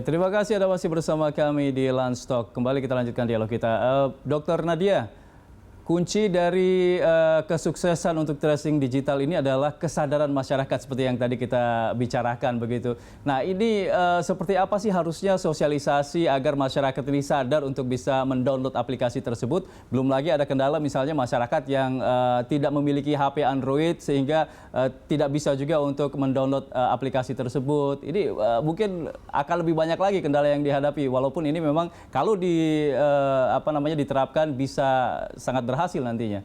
terima kasih Anda masih bersama kami di Lunch Talk. Kembali kita lanjutkan dialog kita. Dr. Nadia, kunci dari kesuksesan untuk tracing digital ini adalah kesadaran masyarakat seperti yang tadi kita bicarakan begitu. Nah ini seperti apa sih harusnya sosialisasi agar masyarakat ini sadar untuk bisa mendownload aplikasi tersebut? Belum lagi ada kendala misalnya masyarakat yang tidak memiliki HP Android sehingga tidak bisa juga untuk mendownload aplikasi tersebut. Ini mungkin akan lebih banyak lagi kendala yang dihadapi. Walaupun ini memang kalau diterapkan bisa sangat berhasil nantinya.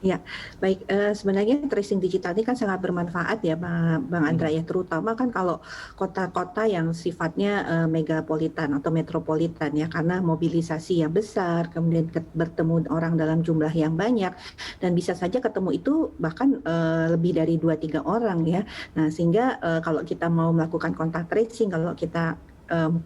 Ya, baik. Sebenarnya tracing digital ini kan sangat bermanfaat ya, Bang Andra ya, terutama kan kalau kota-kota yang sifatnya megapolitan atau metropolitan ya, karena mobilisasi yang besar, kemudian bertemu orang dalam jumlah yang banyak, dan bisa saja ketemu itu bahkan lebih dari 2-3 orang ya. Nah, sehingga kalau kita mau melakukan kontak tracing, kalau kita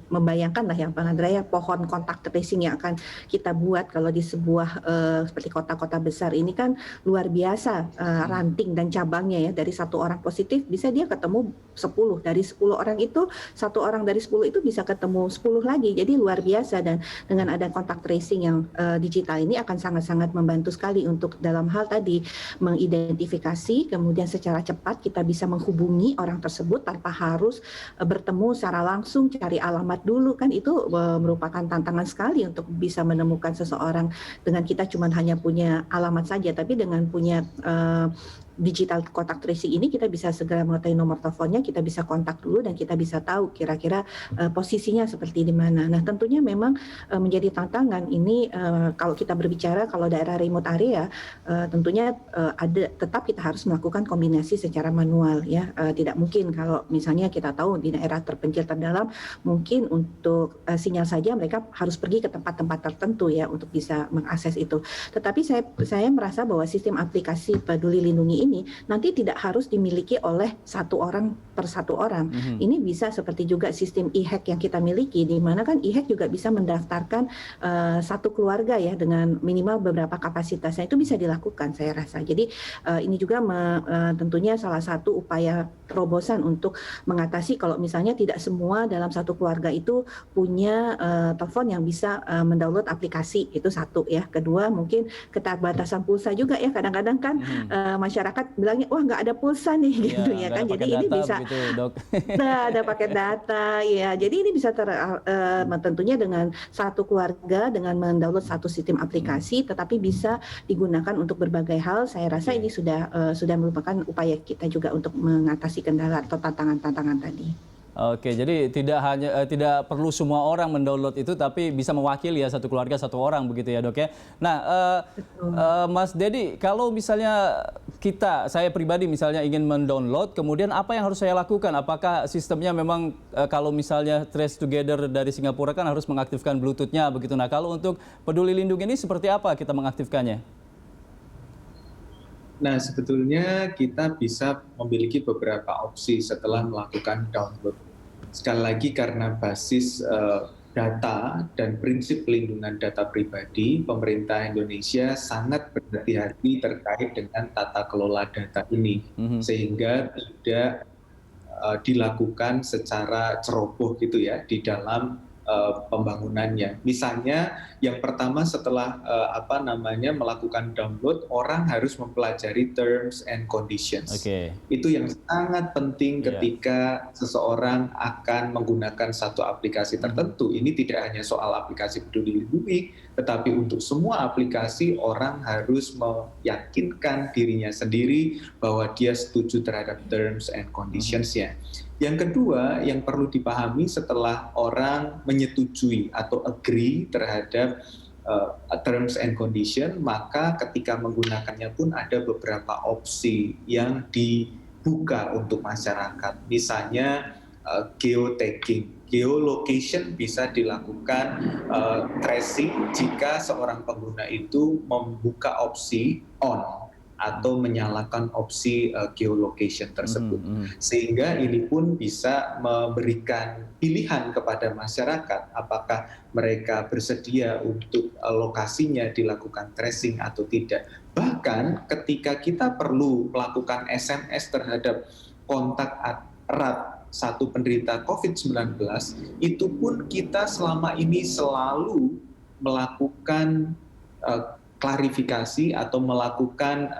membayangkan lah yang Bang Andra ya, pohon kontak tracing yang akan kita buat kalau di sebuah seperti kota-kota besar ini kan luar biasa ranting dan cabangnya ya, dari satu orang positif bisa dia ketemu 10, dari 10 orang itu satu orang dari 10 itu bisa ketemu 10 lagi, jadi luar biasa. Dan dengan ada kontak tracing yang digital ini akan sangat-sangat membantu sekali untuk dalam hal tadi mengidentifikasi, kemudian secara cepat kita bisa menghubungi orang tersebut tanpa harus bertemu secara langsung, cari alamat dulu, kan itu merupakan tantangan sekali untuk bisa menemukan seseorang dengan kita cuma hanya punya alamat saja, tapi dengan punya digital kontak tracing ini kita bisa segera mengetahui nomor teleponnya, kita bisa kontak dulu dan kita bisa tahu kira-kira posisinya seperti di mana. Nah, tentunya memang menjadi tantangan ini kalau kita berbicara kalau daerah remote area tentunya tetap kita harus melakukan kombinasi secara manual ya. Tidak mungkin kalau misalnya kita tahu di daerah terpencil terdalam mungkin untuk sinyal saja mereka harus pergi ke tempat-tempat tertentu ya untuk bisa mengakses itu. Tetapi saya merasa bahwa sistem aplikasi Peduli Lindungi ini nanti tidak harus dimiliki oleh satu orang per satu orang. Ini bisa seperti juga sistem e-hack yang kita miliki, di mana kan e-hack juga bisa mendaftarkan satu keluarga ya dengan minimal beberapa kapasitasnya, itu bisa dilakukan saya rasa. Jadi ini juga tentunya salah satu upaya terobosan untuk mengatasi kalau misalnya tidak semua dalam satu keluarga itu punya telepon yang bisa mendownload aplikasi, itu satu ya. Kedua mungkin keterbatasan pulsa juga ya, kadang-kadang kan masyarakat bilangnya wah nggak ada pulsa nih gitu ya kan, jadi ini bisa begitu, Dok. ada paket data ya, jadi ini bisa tentunya dengan satu keluarga dengan mendownload satu sistem aplikasi tetapi bisa digunakan untuk berbagai hal. Saya rasa ini sudah merupakan upaya kita juga untuk mengatasi kendala atau tantangan-tantangan tadi. Oke, jadi tidak perlu semua orang mendownload itu, tapi bisa mewakili ya satu keluarga satu orang begitu ya, Dok ya. Nah, Mas Dedi, kalau misalnya saya pribadi misalnya ingin mendownload, kemudian apa yang harus saya lakukan? Apakah sistemnya memang kalau misalnya Trace Together dari Singapura kan harus mengaktifkan Bluetooth-nya begitu. Nah, kalau untuk Peduli Lindungi ini seperti apa kita mengaktifkannya? Nah, sebetulnya kita bisa memiliki beberapa opsi setelah melakukan download. Sekali lagi karena basis data dan prinsip pelindungan data pribadi, pemerintah Indonesia sangat berhati-hati terkait dengan tata kelola data ini, sehingga tidak dilakukan secara ceroboh gitu ya di dalam pembangunannya. Misalnya yang pertama setelah melakukan download, orang harus mempelajari terms and conditions. Itu yang sangat penting ketika seseorang akan menggunakan satu aplikasi tertentu. Ini tidak hanya soal aplikasi Peduli Lindungi, tetapi untuk semua aplikasi orang harus meyakinkan dirinya sendiri bahwa dia setuju terhadap terms and conditions-nya. Yang kedua yang perlu dipahami setelah orang menyetujui atau agree terhadap terms and condition, maka ketika menggunakannya pun ada beberapa opsi yang dibuka untuk masyarakat. Misalnya geotagging, geolocation bisa dilakukan tracing jika seorang pengguna itu membuka opsi on atau menyalakan opsi geolocation tersebut. Sehingga ini pun bisa memberikan pilihan kepada masyarakat apakah mereka bersedia untuk lokasinya dilakukan tracing atau tidak. Bahkan ketika kita perlu melakukan SMS terhadap kontak erat satu penderita COVID-19, itu pun kita selama ini selalu melakukan klarifikasi atau melakukan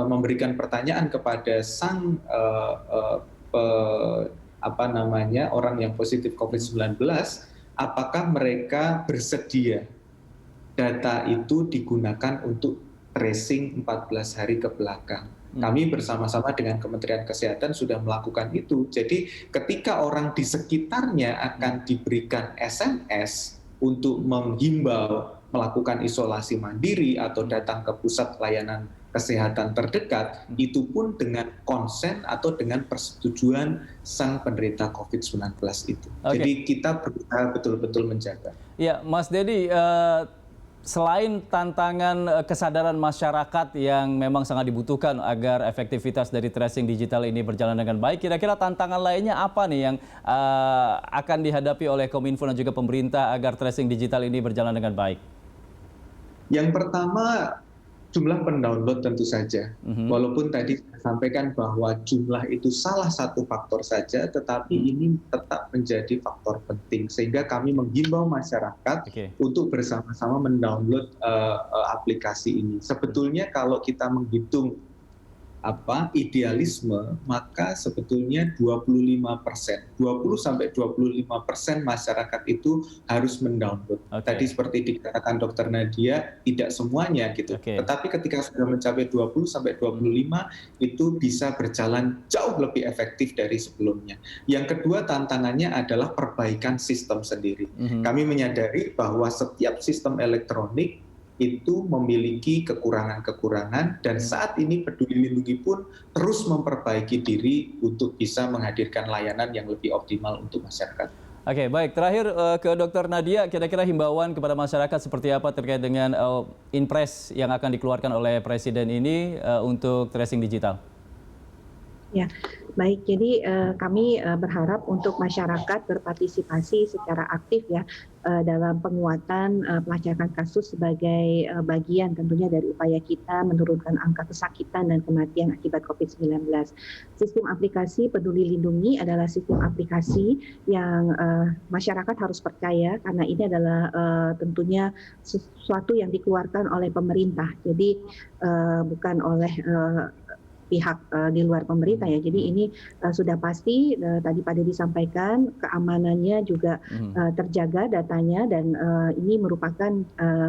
memberikan pertanyaan kepada sang orang yang positif COVID-19, apakah mereka bersedia data itu digunakan untuk tracing 14 hari ke belakang. Kami bersama-sama dengan Kementerian Kesehatan sudah melakukan itu. Jadi ketika orang di sekitarnya akan diberikan SMS untuk menghimbau melakukan isolasi mandiri atau datang ke pusat pelayanan kesehatan terdekat, itu pun dengan konsen atau dengan persetujuan sang penderita COVID-19 itu. Oke. Jadi kita berusaha betul-betul menjaga. Ya, Mas Dedi, selain tantangan kesadaran masyarakat yang memang sangat dibutuhkan agar efektivitas dari tracing digital ini berjalan dengan baik, kira-kira tantangan lainnya apa nih yang akan dihadapi oleh Kominfo dan juga pemerintah agar tracing digital ini berjalan dengan baik? Yang pertama, jumlah pendownload tentu saja. Walaupun tadi saya sampaikan bahwa jumlah itu salah satu faktor saja, tetapi ini tetap menjadi faktor penting. Sehingga kami menghimbau masyarakat untuk bersama-sama mendownload aplikasi ini. Sebetulnya kalau kita menghitung idealisme, maka sebetulnya 25%, 20-25% masyarakat itu harus mendownload. Tadi seperti dikatakan Dr. Nadia, tidak semuanya gitu. Tetapi ketika sudah mencapai 20-25, itu bisa berjalan jauh lebih efektif dari sebelumnya. Yang kedua tantangannya adalah perbaikan sistem sendiri. Kami menyadari bahwa setiap sistem elektronik itu memiliki kekurangan-kekurangan, dan saat ini Peduli Lindungi pun terus memperbaiki diri untuk bisa menghadirkan layanan yang lebih optimal untuk masyarakat. Oke, baik. Terakhir ke Dr. Nadia, kira-kira himbauan kepada masyarakat seperti apa terkait dengan Inpres yang akan dikeluarkan oleh Presiden ini untuk tracing digital? Ya, baik. Jadi kami berharap untuk masyarakat berpartisipasi secara aktif ya dalam penguatan pelacakan kasus sebagai bagian tentunya dari upaya kita menurunkan angka kesakitan dan kematian akibat COVID-19. Sistem aplikasi Peduli Lindungi adalah sistem aplikasi yang masyarakat harus percaya karena ini adalah tentunya sesuatu yang dikeluarkan oleh pemerintah. Jadi bukan oleh pihak di luar pemerintah ya. Jadi ini sudah pasti tadi Pak Dedi sampaikan keamanannya juga terjaga datanya, dan ini merupakan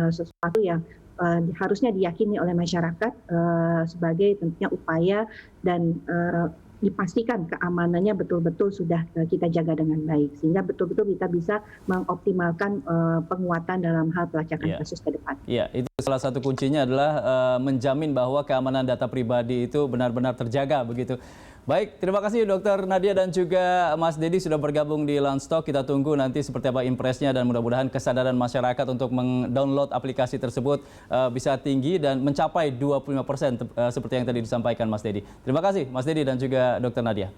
sesuatu yang harusnya diyakini oleh masyarakat sebagai tentunya upaya dan dipastikan keamanannya betul-betul sudah kita jaga dengan baik sehingga betul-betul kita bisa mengoptimalkan penguatan dalam hal pelacakan kasus ke depan. Iya, itu salah satu kuncinya adalah menjamin bahwa keamanan data pribadi itu benar-benar terjaga begitu. Baik, terima kasih Dr. Nadia dan juga Mas Dedi sudah bergabung di Landstalk. Kita tunggu nanti seperti apa impresnya dan mudah-mudahan kesadaran masyarakat untuk mendownload aplikasi tersebut bisa tinggi dan mencapai 25% seperti yang tadi disampaikan Mas Dedi. Terima kasih Mas Dedi dan juga Dr. Nadia.